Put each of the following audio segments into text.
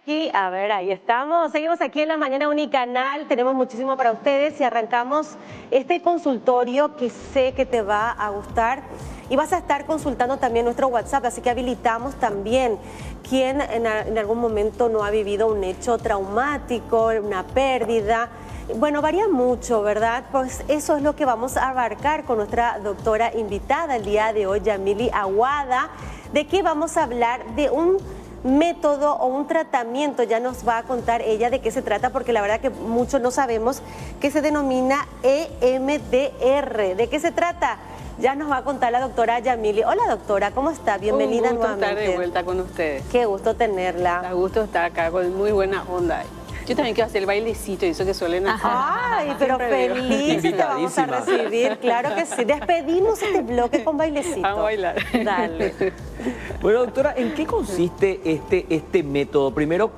Aquí, a ver, ahí estamos. Seguimos aquí en la Mañana Unicanal. Tenemos muchísimo para ustedes y arrancamos este consultorio que sé que te va a gustar. Y vas a estar consultando también nuestro WhatsApp, así que habilitamos también quien en algún momento no ha vivido un hecho traumático, una pérdida. Bueno, varía mucho, ¿verdad? Pues eso es lo que vamos a abarcar con nuestra doctora invitada el día de hoy, Yamily Aguada. ¿De qué vamos a hablar? De un método o un tratamiento, ya nos va a contar ella de qué se trata, porque la verdad que muchos no sabemos, que se denomina EMDR. ¿De qué se trata? Ya nos va a contar la doctora Yamily. Hola doctora, ¿cómo está? Bienvenida nuevamente. nuevamente. Un gusto estar de vuelta con ustedes. Qué gusto tenerla. Da gusto estar acá con muy buena onda. Yo también quiero hacer el bailecito y eso que suelen hacer. Ay, pero feliz te vamos a recibir, claro que sí. Despedimos este bloque con bailecito. Vamos a bailar. Dale. Bueno, doctora, ¿en qué consiste este método? Primero,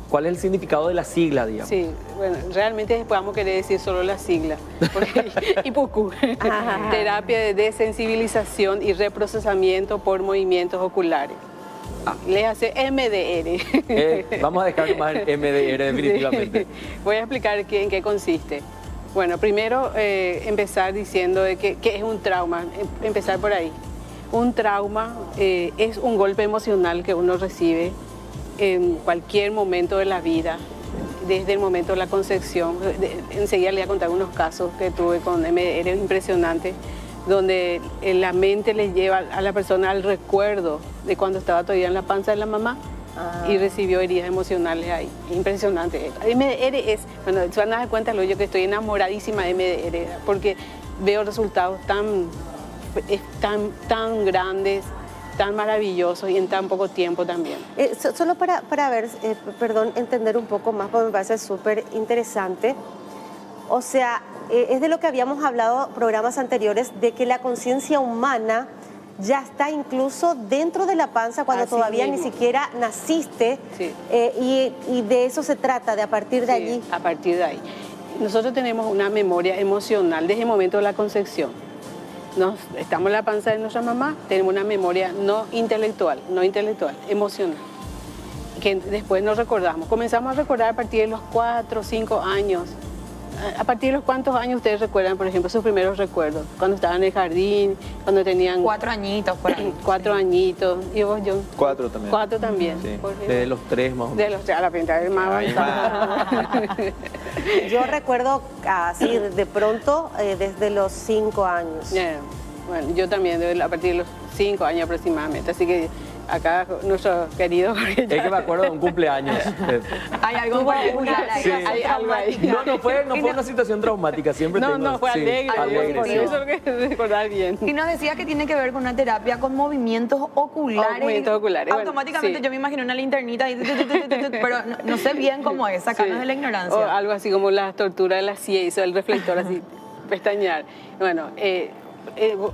¿cuál es el significado de la sigla, digamos? Sí, bueno, realmente después vamos a querer decir solo la sigla. IPUCU, terapia de desensibilización y reprocesamiento por movimientos oculares. Les hace MDR. Vamos a dejar más el MDR definitivamente. Voy a explicar en qué consiste. Bueno, primero empezar diciendo que es un trauma, empezar por ahí. Un trauma es un golpe emocional que uno recibe en cualquier momento de la vida, desde el momento de la concepción. Enseguida le voy a contar unos casos que tuve con MDR impresionantes, donde la mente le lleva a la persona al recuerdo de cuando estaba todavía en la panza de la mamá y recibió heridas emocionales ahí. Impresionante. MDR es, bueno, se van a dar cuenta, yo que estoy enamoradísima de MDR, porque veo resultados tan grandes, tan maravillosos y en tan poco tiempo también. Solo para ver, perdón, entender un poco más, porque me parece súper interesante. O sea, es de lo que habíamos hablado en programas anteriores, de que la conciencia humana ya está incluso dentro de la panza cuando Así todavía mismo. ni siquiera naciste. Sí. Y de eso se trata, de a partir de allí. A partir de ahí. Nosotros tenemos una memoria emocional desde el momento de la concepción. Estamos en la panza de nuestra mamá, tenemos una memoria no intelectual, emocional, que después nos recordamos. Comenzamos a recordar a partir de los 4 o 5 años. ¿A partir de los cuántos años ustedes recuerdan, por ejemplo, sus primeros recuerdos? Cuando estaban en el jardín, cuando tenían... 4 añitos por ahí. 4 añitos. ¿Y vos, John? 4 también. 4 también. Sí. Por ejemplo. Desde los 3 más o menos. De los 3 a la pinta del más Ahí avanzado. Yo recuerdo así, de pronto, desde los 5 años. Bueno, yo también, a partir de los 5 años aproximadamente. Así que acá nuestro querido... Es que me acuerdo de un cumpleaños. Hay algo en particular ahí. Sí. Hay algo ahí. No fue una situación traumática, siempre No, tengo... no, fue sí, alegre. Por sí. eso es lo que recordar bien. Y nos decía que tiene que ver con una terapia con movimientos oculares. Movimientos oculares, bueno, Automáticamente sí. yo me imagino una linternita, pero no sé bien cómo es, sacarnos Sí. de la O ignorancia. algo así como la tortura de la CIA, hizo el reflector así, pestañear. Bueno,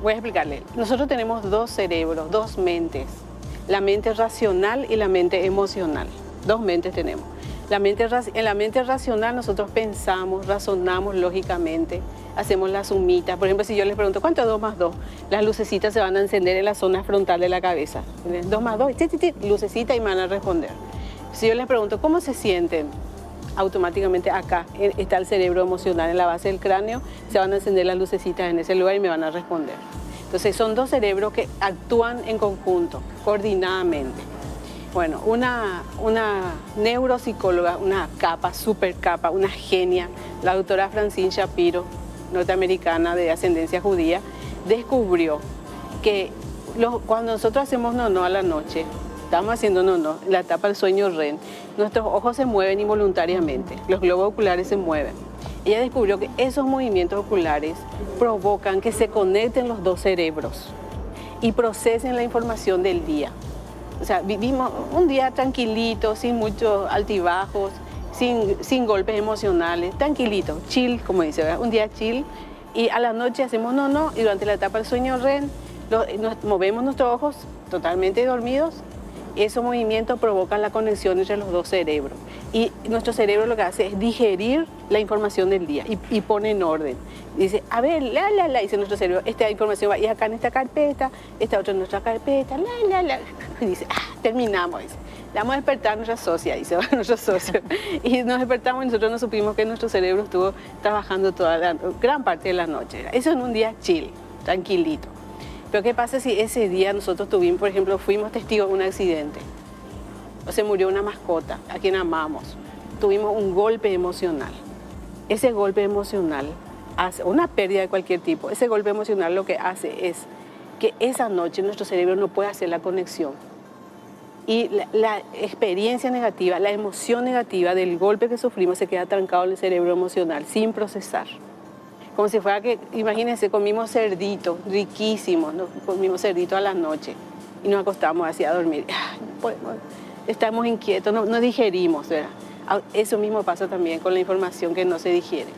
voy a explicarle. Nosotros tenemos 2 cerebros, 2 mentes. La mente racional y la mente emocional. 2 mentes tenemos. En la mente racional nosotros pensamos, razonamos lógicamente, hacemos las sumitas. Por ejemplo, si yo les pregunto, ¿cuánto es 2 más 2? Las lucecitas se van a encender en la zona frontal de la cabeza. 2 más 2, lucecita y me van a responder. Si yo les pregunto, ¿cómo se sienten? Automáticamente acá está el cerebro emocional, en la base del cráneo, se van a encender las lucecitas en ese lugar y me van a responder. Entonces son 2 cerebros que actúan en conjunto, coordinadamente. Bueno, una neuropsicóloga, una super capa, una genia, la doctora Francine Shapiro, norteamericana de ascendencia judía, descubrió que cuando nosotros hacemos nono a la noche, estamos haciendo nono, en la etapa del sueño REM, nuestros ojos se mueven involuntariamente, los globos oculares se mueven. Ella descubrió que esos movimientos oculares provocan que se conecten los 2 cerebros y procesen la información del día. O sea, vivimos un día tranquilito, sin muchos altibajos, sin golpes emocionales, tranquilito, chill, como dice, ¿verdad? Un día chill. Y a la noche hacemos nono y durante la etapa del sueño REM movemos nuestros ojos totalmente dormidos Esos movimientos provocan la conexión entre los dos cerebros. Y nuestro cerebro lo que hace es digerir la información del día y pone en orden. Dice, a ver, dice nuestro cerebro, esta información va a ir acá en esta carpeta, esta otra en nuestra carpeta, Y dice, terminamos, dice. Le vamos a despertar a nuestra socia, dice nuestro socio. Y nos despertamos y nosotros no supimos que nuestro cerebro estuvo trabajando gran parte de la noche. Eso en un día chill, tranquilito. Pero ¿qué pasa si ese día nosotros tuvimos, por ejemplo, fuimos testigos de un accidente? O se murió una mascota a quien amamos. Tuvimos un golpe emocional. Ese golpe emocional hace una pérdida de cualquier tipo. Ese golpe emocional lo que hace es que esa noche nuestro cerebro no puede hacer la conexión. Y la experiencia negativa, la emoción negativa del golpe que sufrimos se queda trancado en el cerebro emocional sin procesar. Como si fuera que, imagínense, comimos cerdito, riquísimo, ¿no? Comimos cerdito a la noche y nos acostamos así a dormir. Estamos inquietos, no digerimos, ¿verdad? Eso mismo pasa también con la información que no se digiere.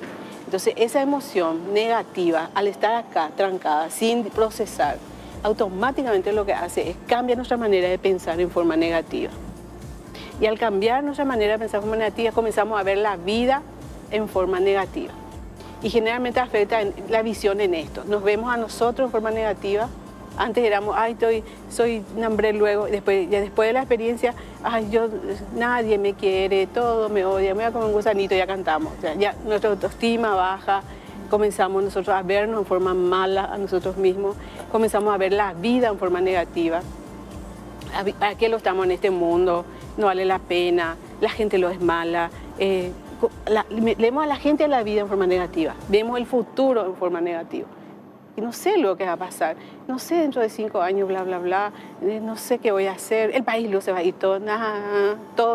Entonces, esa emoción negativa, al estar acá trancada, sin procesar, automáticamente lo que hace es cambiar nuestra manera de pensar en forma negativa. Y al cambiar nuestra manera de pensar en forma negativa, comenzamos a ver la vida en forma negativa. Y generalmente afecta la visión en esto. Nos vemos a nosotros en forma negativa. Antes éramos, soy hambre luego. Después de la experiencia, nadie me quiere, todo me odia, me voy a comer un gusanito y ya cantamos. O sea, ya nuestra autoestima baja. Comenzamos nosotros a vernos en forma mala a nosotros mismos, comenzamos a ver la vida en forma negativa. ¿Para qué lo estamos en este mundo? No vale la pena, la gente lo es mala. Vemos a la gente de la vida en forma negativa, vemos el futuro en forma negativa. Y no sé lo que va a pasar, no sé dentro de 5 años, bla, bla, bla, no sé qué voy a hacer, el país lo se va a ir todo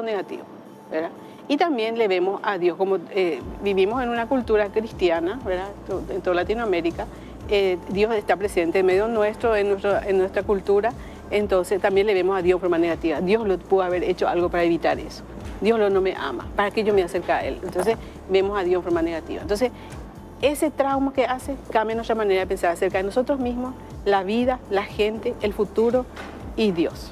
negativo, ¿verdad? Y también le vemos a Dios, como vivimos en una cultura cristiana, ¿verdad? En toda Latinoamérica, Dios está presente en medio nuestro, en nuestra cultura, entonces también le vemos a Dios de forma negativa. Dios lo pudo haber hecho algo para evitar eso. Dios no me ama, ¿para qué yo me acerco a Él? Entonces vemos a Dios de forma negativa. Entonces, ese trauma que hace cambia nuestra manera de pensar acerca de nosotros mismos, la vida, la gente, el futuro y Dios.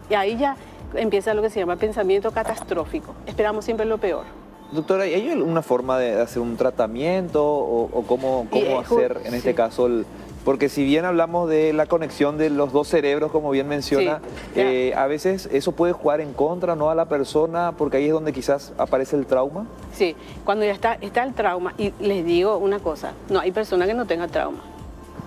Y ahí ya empieza lo que se llama pensamiento catastrófico. Esperamos siempre lo peor. Doctora, ¿hay alguna forma de hacer un tratamiento o cómo hacer en este caso? Porque si bien hablamos de la conexión de los dos cerebros, como bien menciona, sí, a veces eso puede jugar en contra, ¿no?, a la persona, porque ahí es donde quizás aparece el trauma. Sí, cuando ya está el trauma, y les digo una cosa, no hay persona que no tenga trauma.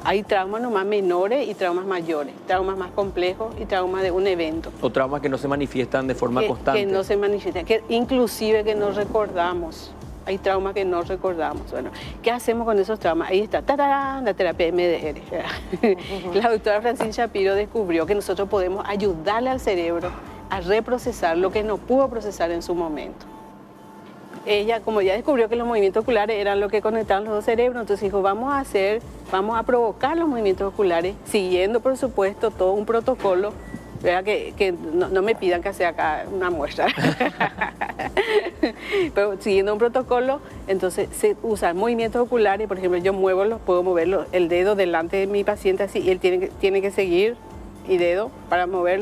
Hay traumas nomás menores y traumas mayores, traumas más complejos y traumas de un evento. O traumas que no se manifiestan de forma constante. Que no se manifiestan, inclusive que no recordamos. Hay traumas que no recordamos. Bueno, ¿qué hacemos con esos traumas? Ahí está, la terapia MDR. La doctora Francine Shapiro descubrió que nosotros podemos ayudarle al cerebro a reprocesar lo que no pudo procesar en su momento. Ella, como ya descubrió que los movimientos oculares eran lo que conectaban los dos cerebros, entonces dijo, vamos a provocar los movimientos oculares, siguiendo, por supuesto, todo un protocolo, ¿verdad? Que no me pidan que sea acá una muestra. Pero siguiendo un protocolo, entonces se usan movimientos oculares, por ejemplo, yo puedo mover el dedo delante de mi paciente así, y él tiene que seguir el dedo para mover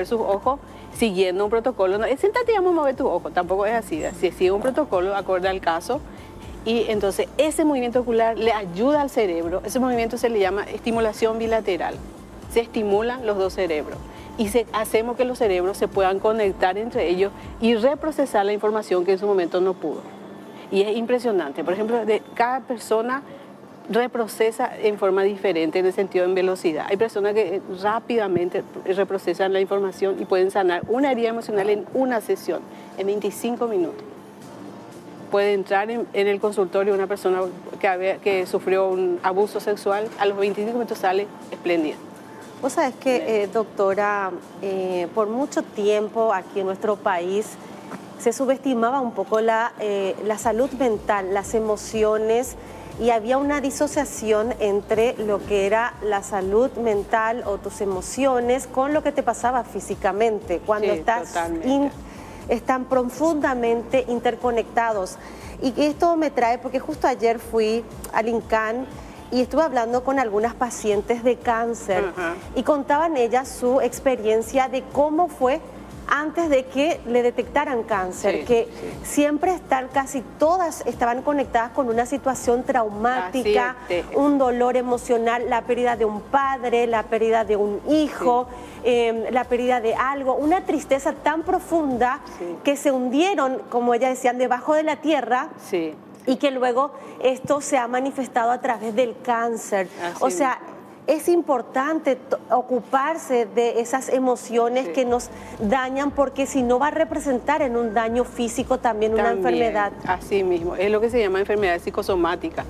sus ojos, siguiendo un protocolo. No, siéntate y vamos a mover tus ojos, tampoco es así. Se sigue un protocolo acorde al caso, y entonces ese movimiento ocular le ayuda al cerebro. Ese movimiento se le llama estimulación bilateral. Se estimulan los dos cerebros y hacemos que los cerebros se puedan conectar entre ellos y reprocesar la información que en su momento no pudo. Y es impresionante. Por ejemplo, cada persona reprocesa en forma diferente, en el sentido de velocidad. Hay personas que rápidamente reprocesan la información y pueden sanar una herida emocional en una sesión, en 25 minutos. Puede entrar en el consultorio una persona que sufrió un abuso sexual, a los 25 minutos sale espléndida. Vos sabés que, doctora, por mucho tiempo aquí en nuestro país se subestimaba un poco la salud mental, las emociones, y había una disociación entre lo que era la salud mental o tus emociones con lo que te pasaba físicamente, cuando están profundamente interconectados. Y esto me trae, porque justo ayer fui al INCAN y estuve hablando con algunas pacientes de cáncer y contaban ellas su experiencia de cómo fue antes de que le detectaran cáncer, que siempre casi todas estaban conectadas con una situación traumática, un dolor emocional, la pérdida de un padre, la pérdida de un hijo, la pérdida de algo, una tristeza tan profunda que se hundieron, como ellas decían, debajo de la tierra. Y que luego esto se ha manifestado a través del cáncer. O sea, es importante ocuparse de esas emociones que nos dañan, porque si no va a representar en un daño físico también una enfermedad. Así mismo, es lo que se llama enfermedades psicosomáticas,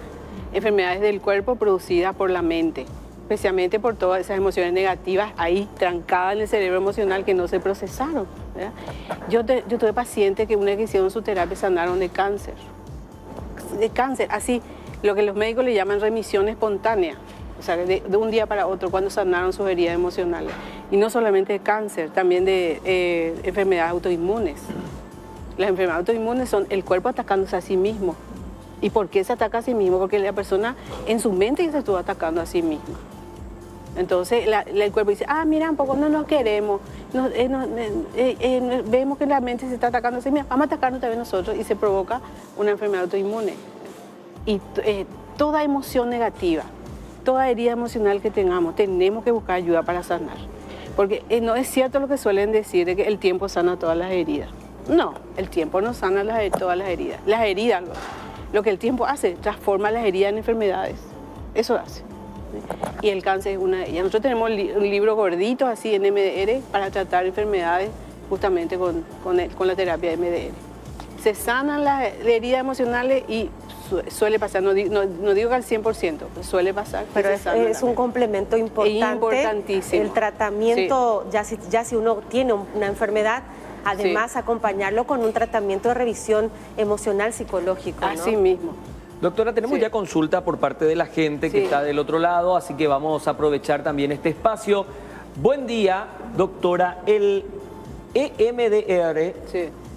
enfermedades del cuerpo producidas por la mente, especialmente por todas esas emociones negativas ahí trancadas en el cerebro emocional que no se procesaron, ¿verdad? Yo tuve pacientes que una vez que hicieron su terapia sanaron de cáncer, así lo que los médicos le llaman remisión espontánea. O sea, de un día para otro, cuando sanaron sus heridas emocionales. Y no solamente de cáncer, también de enfermedades autoinmunes. Las enfermedades autoinmunes son el cuerpo atacándose a sí mismo. ¿Y por qué se ataca a sí mismo? Porque la persona en su mente se estuvo atacando a sí misma. Entonces el cuerpo dice, mira, un poco no nos queremos, vemos que la mente se está atacando a sí misma, vamos a atacarnos también nosotros, y se provoca una enfermedad autoinmune. Y toda emoción negativa, toda herida emocional que tengamos, tenemos que buscar ayuda para sanar. Porque no es cierto lo que suelen decir de que el tiempo sana todas las heridas. No, el tiempo no sana todas las heridas. Las heridas, lo que el tiempo hace, transforma las heridas en enfermedades. Eso hace. Y el cáncer es una de ellas. Nosotros tenemos un libro gordito así en MDR para tratar enfermedades justamente con la terapia de MDR. Se sanan las heridas emocionales y suele pasar, no digo que al 100%, suele pasar. Pero es un complemento importante. Es importantísimo. El tratamiento, ya si uno tiene una enfermedad, además acompañarlo con un tratamiento de revisión emocional, psicológico, ¿no? Así mismo. Doctora, tenemos ya consulta por parte de la gente que está del otro lado, así que vamos a aprovechar también este espacio. Buen día, doctora. ¿El EMDR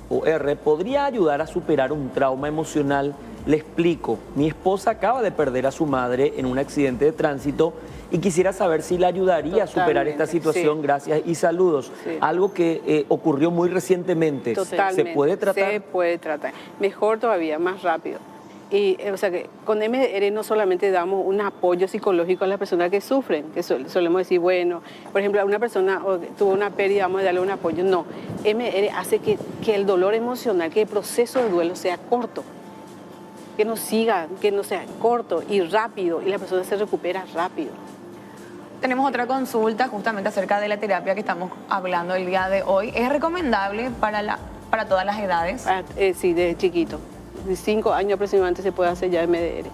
o R podría ayudar a superar un trauma emocional? Le explico, mi esposa acaba de perder a su madre en un accidente de tránsito y quisiera saber si le ayudaría a superar esta situación. Gracias y saludos. Algo que ocurrió muy recientemente. Totalmente. ¿Se puede tratar? Se puede tratar. Mejor todavía, más rápido. Y, o sea, que con MDR no solamente damos un apoyo psicológico a las personas que sufren, que solemos decir, bueno, por ejemplo, una persona tuvo una pérdida, vamos a darle un apoyo. No, MDR hace que el dolor emocional, que el proceso de duelo sea corto, que no siga, que no sea corto y rápido, y la persona se recupera rápido. Tenemos otra consulta justamente acerca de la terapia que estamos hablando el día de hoy. ¿Es recomendable para todas las edades? Sí, desde chiquito. De 5 años aproximadamente se puede hacer ya MDR.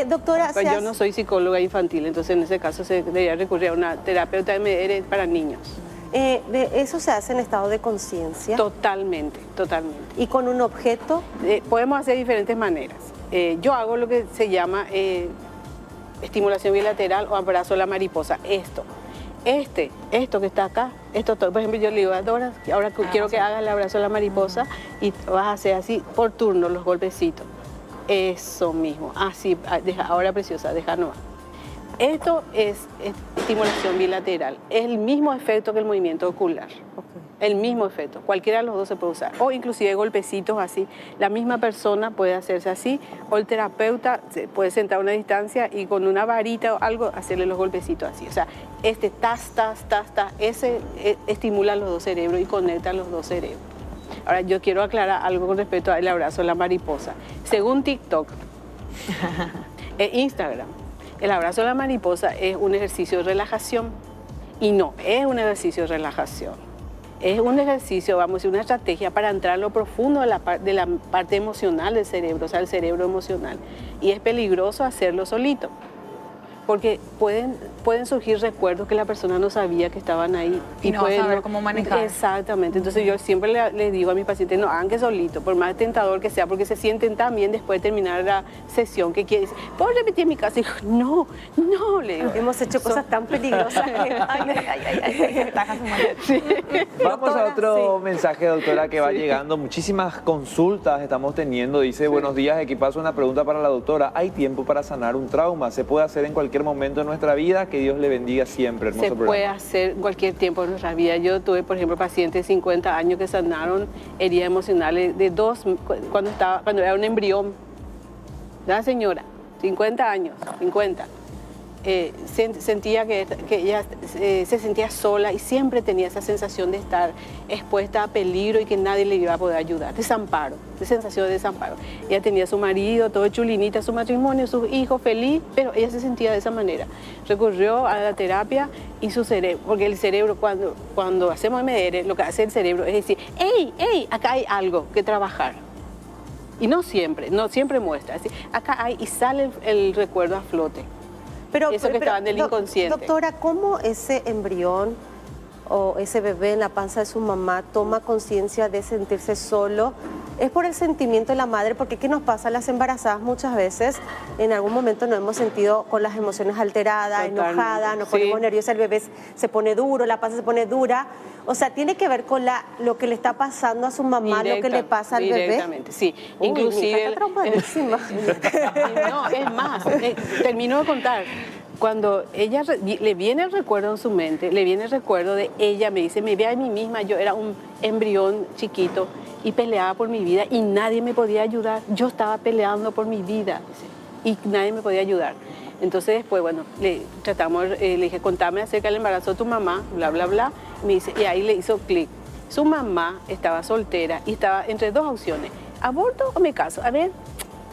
Doctora, pero yo no soy psicóloga infantil, entonces en ese caso se debería recurrir a una terapeuta de MDR para niños. ¿Eso se hace en estado de conciencia? Totalmente, totalmente. ¿Y con un objeto? Podemos hacer de diferentes maneras. Yo hago lo que se llama estimulación bilateral o abrazo a la mariposa. Esto que está acá, por ejemplo, yo le digo a Dora, ahora quiero que hagas el abrazo a la mariposa y vas a hacer así por turno los golpecitos. Eso mismo, así, ahora preciosa, deja nomás. Esto es estimulación bilateral, es el mismo efecto que el movimiento ocular. El mismo efecto, cualquiera de los dos se puede usar, o inclusive golpecitos así. La misma persona puede hacerse así, o el terapeuta se puede sentar a una distancia y con una varita o algo hacerle los golpecitos así. O sea, ese estimula los dos cerebros y conecta los dos cerebros. Ahora, yo quiero aclarar algo con respecto al abrazo a la mariposa. Según TikTok e Instagram, el abrazo a la mariposa es un ejercicio de relajación, y no es un ejercicio de relajación. Es un ejercicio, vamos a decir, una estrategia para entrar a lo profundo de la parte emocional del cerebro, o sea, el cerebro emocional. Y es peligroso hacerlo solito, porque pueden surgir recuerdos que la persona no sabía que estaban ahí. Y no pueden saber cómo manejar. Exactamente. Entonces yo siempre les digo a mis pacientes, no hagan que solito, por más tentador que sea, porque se sienten tan bien después de terminar la sesión que quieren decir, ¿puedo repetir en mi casa? Y digo, no, le digo. Hemos hecho cosas tan peligrosas que... Sí. Vamos Doctora, a otro sí. mensaje, doctora, que va llegando. Muchísimas consultas estamos teniendo. Dice, buenos días, equipazo, una pregunta para la doctora. ¿Hay tiempo para sanar un trauma? ¿Se puede hacer en cualquier momento de nuestra vida? Que Dios le bendiga siempre. Hermoso Se programa. puede hacer en cualquier tiempo de nuestra vida. Yo tuve, por ejemplo, pacientes de 50 años que sanaron heridas emocionales de cuando era un embrión. La señora, 50 años, 50. Sentía que ella se sentía sola y siempre tenía esa sensación de estar expuesta a peligro y que nadie le iba a poder ayudar. Desamparo, de sensación de desamparo. Ella tenía a su marido, todo chulinita, su matrimonio, sus hijos, feliz, pero ella se sentía de esa manera. Recurrió a la terapia y su cerebro, porque el cerebro cuando hacemos MDR, lo que hace el cerebro es decir, ¡hey, acá hay algo que trabajar! Y no siempre muestra. Así, acá hay y sale el recuerdo a flote. Eso que estaba en el inconsciente. Doctora, ¿cómo ese embrión o ese bebé en la panza de su mamá toma conciencia de sentirse solo? ¿Es por el sentimiento de la madre? Porque ¿qué nos pasa? Las embarazadas muchas veces en algún momento nos hemos sentido con las emociones alteradas, Totalmente. enojadas, nos ponemos nerviosas, el bebé se pone duro, la panza se pone dura. O sea, ¿tiene que ver con lo que le está pasando a su mamá, lo que le pasa al bebé? Directamente, sí. Uy, Inclusive... mi hija está traumadísima. No, es más, termino de contar. Cuando ella le viene el recuerdo en su mente, le viene el recuerdo de ella, me dice, me ve a mí misma, yo era un embrión chiquito y peleaba por mi vida y nadie me podía ayudar. Yo estaba peleando por mi vida y nadie me podía ayudar. Entonces después, bueno, le dije, contame acerca del embarazo de tu mamá, bla, bla, bla. Me dice, y ahí le hizo clic. Su mamá estaba soltera y estaba entre dos opciones, ¿aborto o me caso? A ver,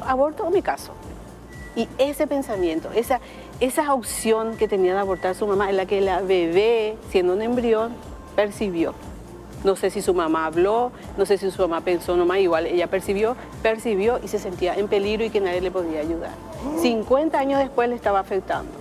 ¿aborto o me caso? Y ese pensamiento, esa opción que tenía de abortar su mamá es la que la bebé, siendo un embrión, percibió. No sé si su mamá habló, no sé si su mamá pensó nomás, igual ella percibió y se sentía en peligro y que nadie le podía ayudar. 50 años después le estaba afectando.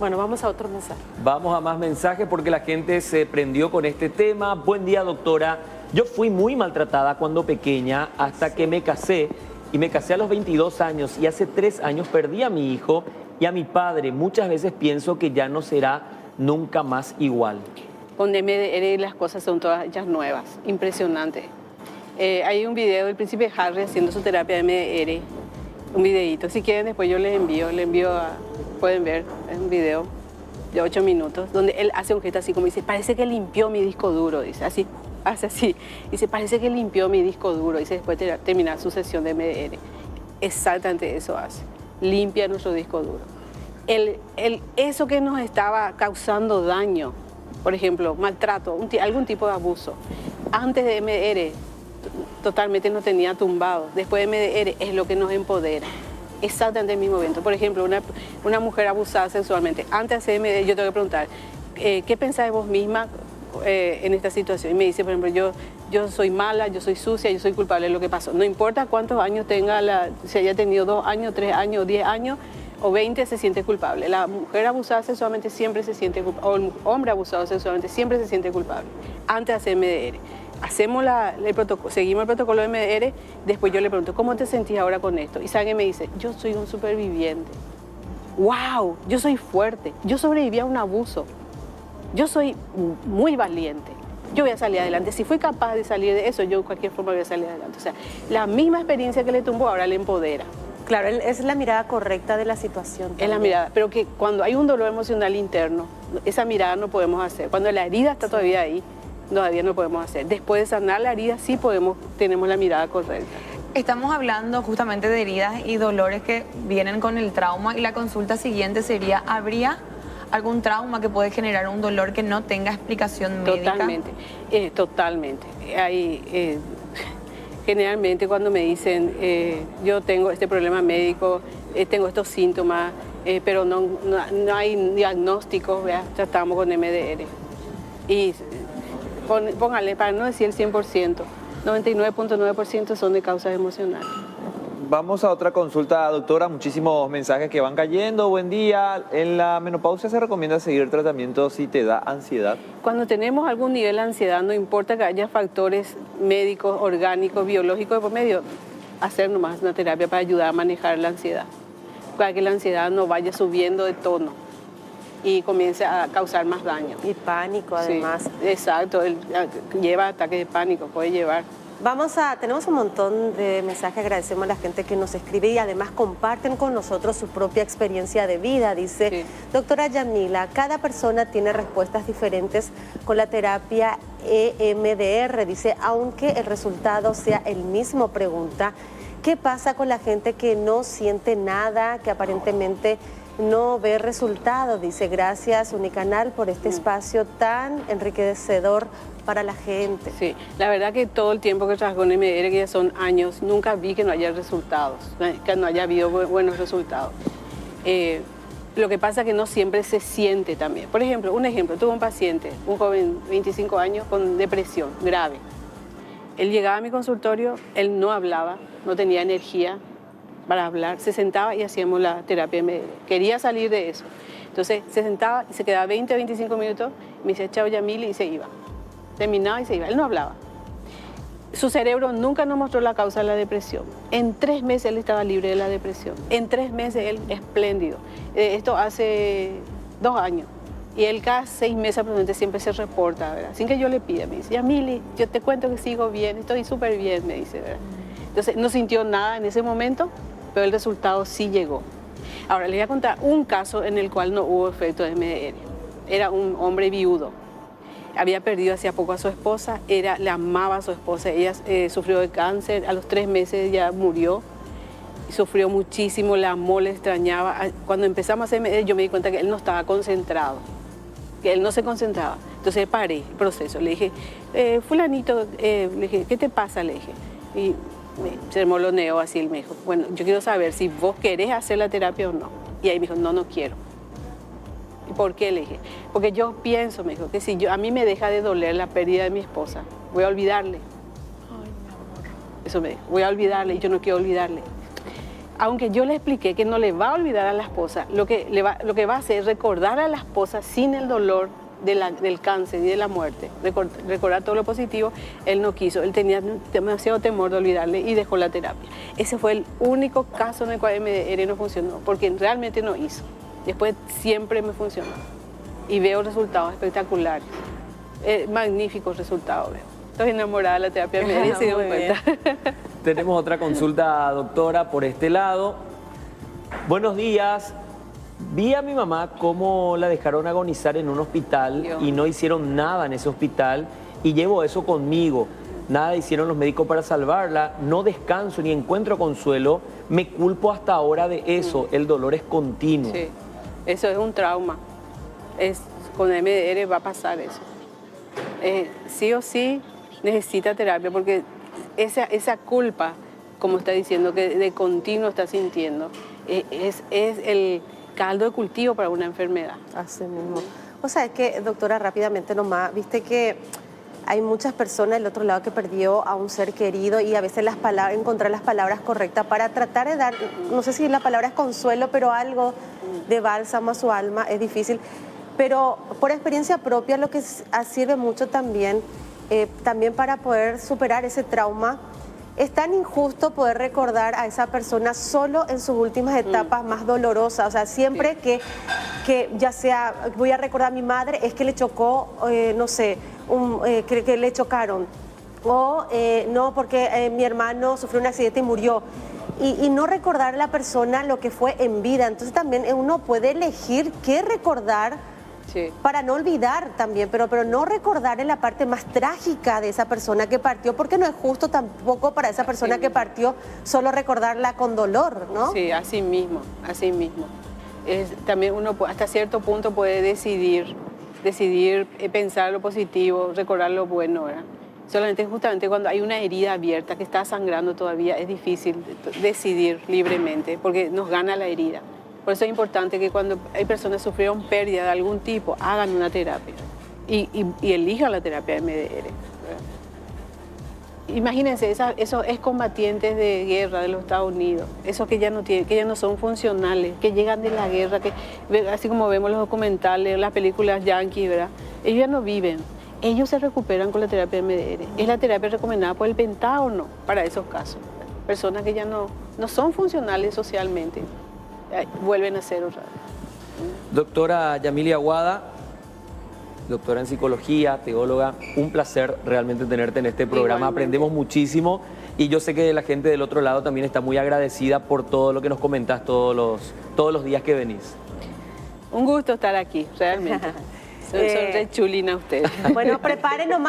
Bueno, vamos a otro mensaje. Vamos a más mensajes porque la gente se prendió con este tema. Buen día, doctora. Yo fui muy maltratada cuando pequeña hasta que me casé. Y me casé a los 22 años y hace 3 años perdí a mi hijo y a mi padre. Muchas veces pienso que ya no será nunca más igual. Con MDR las cosas son todas ellas nuevas, impresionante. Hay un video del príncipe Harry haciendo su terapia de MDR, un videíto. Si quieren después yo les envío pueden ver, es un video de 8 minutos, donde él hace un gesto así como dice, parece que limpió mi disco duro, dice así. Hace así, dice, parece que limpió mi disco duro, dice, después de terminar su sesión de MDR. Exactamente eso hace, limpia nuestro disco duro. Eso que nos estaba causando daño, por ejemplo, maltrato, algún tipo de abuso, antes de MDR totalmente nos tenía tumbado, después de MDR es lo que nos empodera. Exactamente el mismo evento. Por ejemplo, una mujer abusada sexualmente, antes de MDR yo tengo que preguntar, ¿qué pensás de vos misma en esta situación? Y me dice, por ejemplo, yo soy mala, yo soy sucia, yo soy culpable de lo que pasó. No importa cuántos años tenga, si haya tenido 2 años, 3 años, 10 años o 20, se siente culpable. La mujer abusada sexualmente siempre se siente culpable, o el hombre abusado sexualmente siempre se siente culpable. Antes de hacer MDR. Seguimos el protocolo de MDR, después yo le pregunto, ¿cómo te sentís ahora con esto? Y Sangre me dice, yo soy un superviviente. ¡Wow! Yo soy fuerte, yo sobreviví a un abuso. Yo soy muy valiente, yo voy a salir adelante. Si fui capaz de salir de eso, yo de cualquier forma voy a salir adelante. O sea, la misma experiencia que le tumbó ahora le empodera. Claro, es la mirada correcta de la situación. Es la mirada, pero que cuando hay un dolor emocional interno, esa mirada no podemos hacer. Cuando la herida está todavía ahí, todavía no podemos hacer. Después de sanar la herida, sí tenemos la mirada correcta. Estamos hablando justamente de heridas y dolores que vienen con el trauma y la consulta siguiente sería, ¿habría algún trauma que puede generar un dolor que no tenga explicación médica? Totalmente. Generalmente cuando me dicen, yo tengo este problema médico, tengo estos síntomas, pero no hay diagnóstico, tratamos con MDR. Y póngale, para no decir el 100%, 99.9% son de causas emocionales. Vamos a otra consulta, doctora. Muchísimos mensajes que van cayendo. Buen día. En la menopausia se recomienda seguir tratamiento si te da ansiedad. Cuando tenemos algún nivel de ansiedad, no importa que haya factores médicos, orgánicos, biológicos de por medio, hacer nomás una terapia para ayudar a manejar la ansiedad, para que la ansiedad no vaya subiendo de tono y comience a causar más daño. Y pánico, además. Sí, exacto, lleva ataques de pánico, puede llevar. Tenemos un montón de mensajes, agradecemos a la gente que nos escribe y además comparten con nosotros su propia experiencia de vida. Dice, sí. Doctora Yamila, cada persona tiene respuestas diferentes con la terapia EMDR. Dice, aunque el resultado sea el mismo, pregunta, ¿qué pasa con la gente que no siente nada, que aparentemente no ve resultados? Dice, gracias Unicanal por este espacio tan enriquecedor para la gente. Sí, la verdad que todo el tiempo que trabajo en MDR, que ya son años, nunca vi que no haya resultados, que no haya habido buenos resultados. Lo que pasa es que no siempre se siente también. Por ejemplo, tuve un paciente, un joven, 25 años, con depresión grave. Él llegaba a mi consultorio, él no hablaba, no tenía energía para hablar, se sentaba y hacíamos la terapia MDR. Quería salir de eso. Entonces se sentaba y se quedaba 20 o 25 minutos, me decía chao Yamili y se iba. Terminaba y se iba, él no hablaba. Su cerebro nunca nos mostró la causa de la depresión. En 3 meses él estaba libre de la depresión. En 3 meses él espléndido. Esto hace 2 años. Y él cada 6 meses aproximadamente siempre se reporta, ¿verdad? Sin que yo le pida, me dice, Yamili, yo te cuento que sigo bien, estoy súper bien, me dice, ¿verdad? Entonces no sintió nada en ese momento, pero el resultado sí llegó. Ahora les voy a contar un caso en el cual no hubo efecto de MDR. Era un hombre viudo. Había perdido hacía poco a su esposa, le amaba a su esposa, ella sufrió de cáncer, a los 3 meses ya murió, sufrió muchísimo, la amó, le extrañaba. Cuando empezamos a hacer MDR, yo me di cuenta que él no estaba concentrado, que él no se concentraba. Entonces paré el proceso, le dije, fulanito, le dije, ¿qué te pasa? Le dije, y se moloneó así, él me dijo, bueno, yo quiero saber si vos querés hacer la terapia o no. Y ahí me dijo, no quiero. ¿Por qué? Le dije, porque yo pienso, me dijo, que si a mí me deja de doler la pérdida de mi esposa, voy a olvidarle. Ay, mi amor. Eso me dijo, voy a olvidarle y yo no quiero olvidarle. Aunque yo le expliqué que no le va a olvidar a la esposa, lo que va a hacer es recordar a la esposa sin el dolor del cáncer y de la muerte, recordar todo lo positivo, él no quiso, él tenía demasiado temor de olvidarle y dejó la terapia. Ese fue el único caso en el cual MDR no funcionó, porque realmente no hizo. Después siempre me funcionó y veo resultados espectaculares, magníficos resultados veo. Estoy enamorada de la terapia MDR, se dio cuenta. Tenemos otra consulta, doctora, por este lado. Buenos días. Vi a mi mamá cómo la dejaron agonizar en un hospital y no hicieron nada en ese hospital y llevo eso conmigo. Nada hicieron los médicos para salvarla, no descanso ni encuentro consuelo, me culpo hasta ahora de eso, el dolor es continuo. Sí, eso es un trauma, con MDR va a pasar eso. Sí o sí necesita terapia porque esa culpa, como está diciendo, que de continuo está sintiendo, es el caldo de cultivo para una enfermedad. Así mismo. O sea, es que, doctora, rápidamente nomás, viste que hay muchas personas del otro lado que perdió a un ser querido y a veces encontrar las palabras correctas para tratar de dar, no sé si la palabra es consuelo, pero algo de bálsamo a su alma es difícil. Pero por experiencia propia lo que sirve mucho también para poder superar ese trauma. Es tan injusto poder recordar a esa persona solo en sus últimas etapas más dolorosas. O sea, siempre que ya sea, voy a recordar a mi madre, es que le chocó, no sé, que le chocaron. O no, porque mi hermano sufrió un accidente y murió. Y no recordar a la persona lo que fue en vida. Entonces también uno puede elegir qué recordar. Sí. Para no olvidar también, pero no recordar en la parte más trágica de esa persona que partió, porque no es justo tampoco para esa persona que partió solo recordarla con dolor, ¿no? Sí, así mismo, así mismo. También uno hasta cierto punto puede decidir pensar lo positivo, recordar lo bueno, ¿verdad? Solamente justamente cuando hay una herida abierta que está sangrando todavía es difícil decidir libremente porque nos gana la herida. Por eso es importante que cuando hay personas que sufrieron pérdida de algún tipo, hagan una terapia y elijan la terapia de MDR. ¿Verdad? imagínense, esos excombatientes de guerra de los Estados Unidos, esos que ya no tienen, que ya no son funcionales, que llegan de la guerra, que así como vemos los documentales, las películas yanquis, ¿verdad? Ellos ya no viven. Ellos se recuperan con la terapia MDR. Es la terapia recomendada por el Pentágono para esos casos. Personas que ya no son funcionales socialmente, vuelven a ser otra vez. Doctora Yamilia Aguada, doctora en psicología, teóloga, un placer realmente tenerte en este programa. Igualmente. Aprendemos muchísimo y yo sé que la gente del otro lado también está muy agradecida por todo lo que nos comentas todos los días que venís. Un gusto estar aquí, realmente. Son re chulinas ustedes. Bueno, prepárenos más.